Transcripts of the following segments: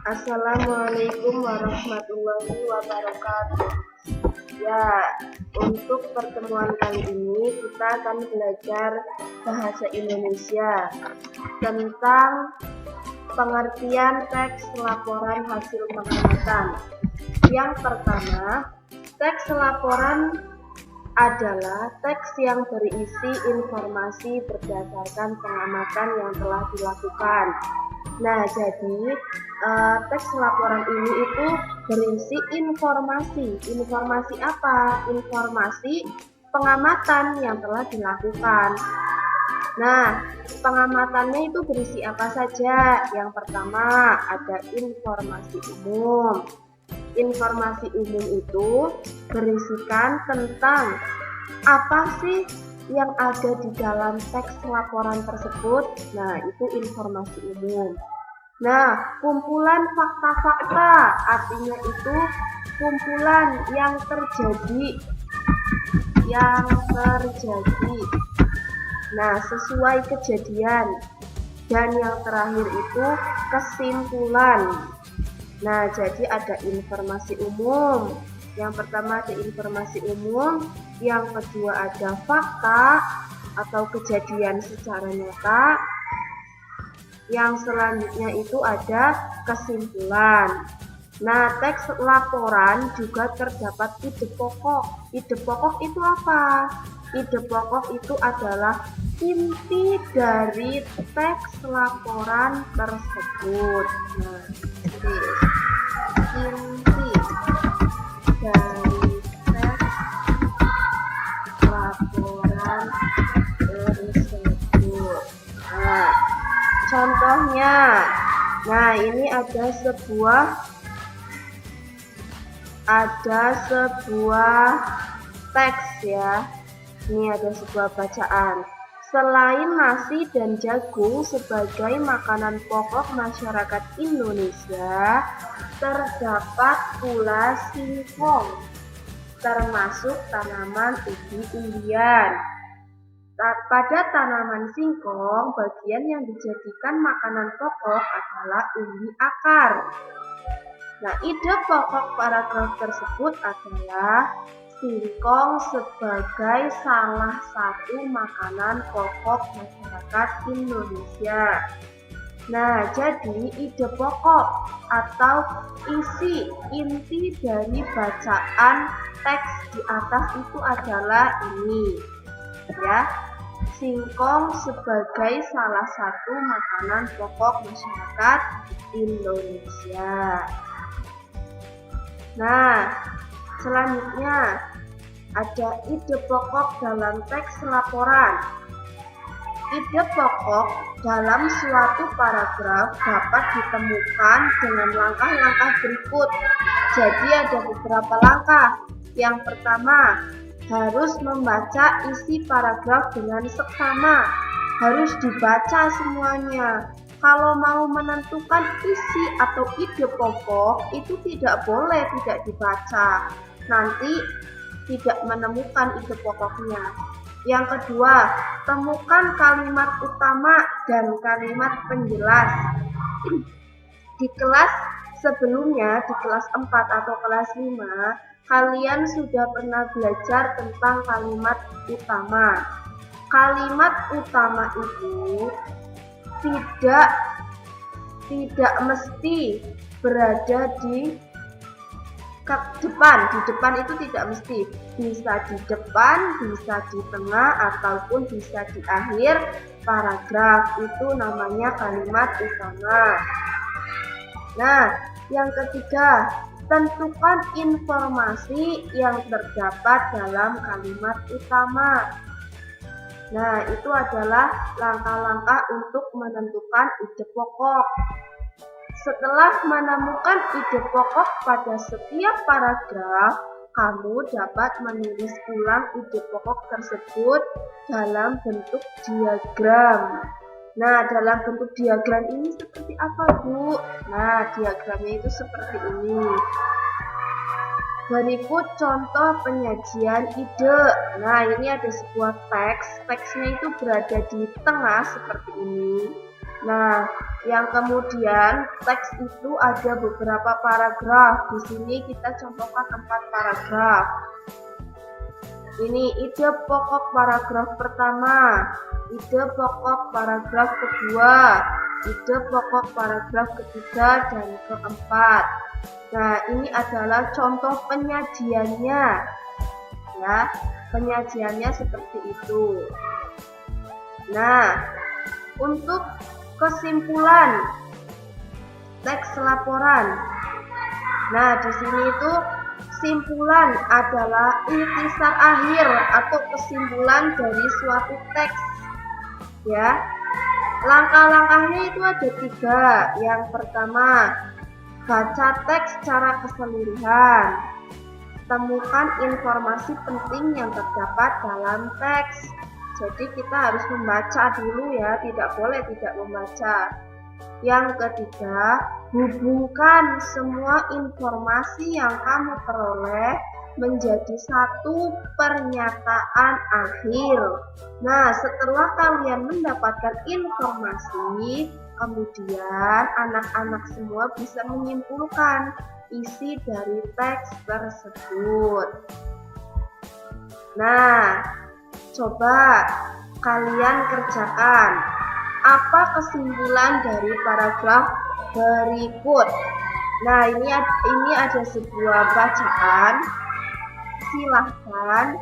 Assalamualaikum warahmatullahi wabarakatuh. Ya, untuk pertemuan kali ini kita akan belajar bahasa Indonesia tentang pengertian teks laporan hasil pengamatan. Yang pertama, teks laporan adalah teks yang berisi informasi berdasarkan pengamatan yang telah dilakukan. Nah, jadi teks laporan ini itu berisi informasi. Informasi apa? Informasi pengamatan yang telah dilakukan. Nah, pengamatannya itu berisi apa saja? Yang pertama, ada informasi umum. Informasi umum itu berisikan tentang apa sih yang ada di dalam teks laporan tersebut. Nah, itu informasi umum. Nah, kumpulan fakta-fakta artinya itu kumpulan yang terjadi. Nah, sesuai kejadian. Dan yang terakhir itu kesimpulan. Nah, jadi ada informasi umum. Yang pertama ada informasi umum, yang kedua ada fakta atau kejadian secara nyata. Yang selanjutnya itu ada kesimpulan. Nah, teks laporan juga terdapat ide pokok. Ide pokok itu apa? Ide pokok itu adalah inti dari teks laporan tersebut. Nah, inti dari teks laporan tersebut. Nah, contohnya, nah ini ada sebuah teks ya. Ini ada sebuah bacaan. Selain nasi dan jagung sebagai makanan pokok masyarakat Indonesia, terdapat pula singkong, termasuk tanaman umbi-umbian. Pada tanaman singkong, bagian yang dijadikan makanan pokok adalah umbi akar. Nah, ide pokok paragraf tersebut adalah singkong sebagai salah satu makanan pokok masyarakat Indonesia. Nah, jadi ide pokok atau inti dari bacaan teks di atas itu adalah ini, ya. Singkong sebagai salah satu makanan pokok masyarakat Indonesia. Nah, selanjutnya ada ide pokok dalam teks laporan. Ide pokok dalam suatu paragraf dapat ditemukan dengan langkah-langkah berikut. Jadi ada beberapa langkah. Yang pertama, harus membaca isi paragraf dengan seksama. Harus dibaca semuanya. Kalau mau menentukan isi atau ide pokok, itu tidak boleh tidak dibaca. Nanti tidak menemukan ide pokoknya. Yang kedua, temukan kalimat utama dan kalimat penjelas. Di kelas sebelumnya, di kelas 4 atau kelas 5, kalian sudah pernah belajar tentang kalimat utama. Kalimat utama itu tidak mesti berada di depan. Di depan itu tidak mesti. Bisa di depan, bisa di tengah, ataupun bisa di akhir paragraf. Itu namanya kalimat utama. Nah, yang ketiga, tentukan informasi yang terdapat dalam kalimat utama. Nah, itu adalah langkah-langkah untuk menentukan ide pokok. Setelah menemukan ide pokok pada setiap paragraf, kamu dapat menulis ulang ide pokok tersebut dalam bentuk diagram. Nah, dalam bentuk diagram ini seperti apa, Bu? Nah, diagramnya itu seperti ini. Berikut contoh penyajian ide. Nah, ini ada sebuah teks. Teksnya itu berada di tengah seperti ini. Nah, Yang kemudian teks itu ada beberapa paragraf. Di sini kita contohkan 4 paragraf. Ini ide pokok paragraf pertama, ide pokok paragraf kedua, ide pokok paragraf ketiga dan keempat. Nah, ini adalah contoh penyajiannya. Ya, penyajiannya seperti itu. Nah, untuk kesimpulan teks laporan. Nah, di sini itu simpulan adalah intisar akhir atau kesimpulan dari suatu teks. Ya, langkah-langkahnya itu ada 3. Yang pertama, baca teks secara keseluruhan. Temukan informasi penting yang terdapat dalam teks. Jadi kita harus membaca dulu ya, tidak boleh tidak membaca. Yang ketiga, hubungkan semua informasi yang kamu peroleh menjadi satu pernyataan akhir. Nah, setelah kalian mendapatkan informasi, kemudian anak-anak semua bisa menyimpulkan isi dari teks tersebut. Nah, coba kalian kerjakan. Apa kesimpulan dari paragraf berikut? Nah, ini ada sebuah bacaan. Silahkan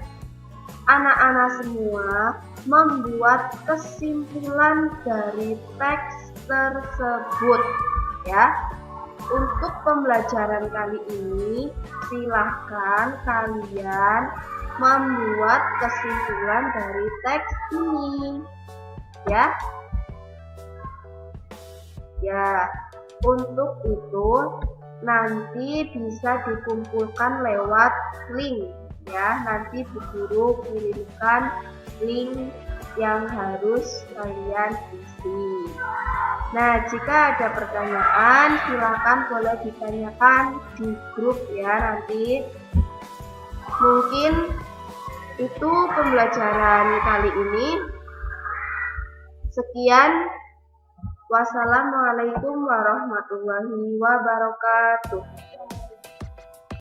anak-anak semua membuat kesimpulan dari teks tersebut ya. Untuk pembelajaran kali ini, silahkan kalian membuat kesimpulan dari teks ini ya. Ya, untuk itu nanti bisa dikumpulkan lewat link ya. Nanti Bu Guru kirimkan link yang harus kalian isi. Nah, jika ada pertanyaan silakan boleh ditanyakan di grup ya nanti. Mungkin itu pembelajaran kali ini. Sekian. Wassalamualaikum warahmatullahi wabarakatuh.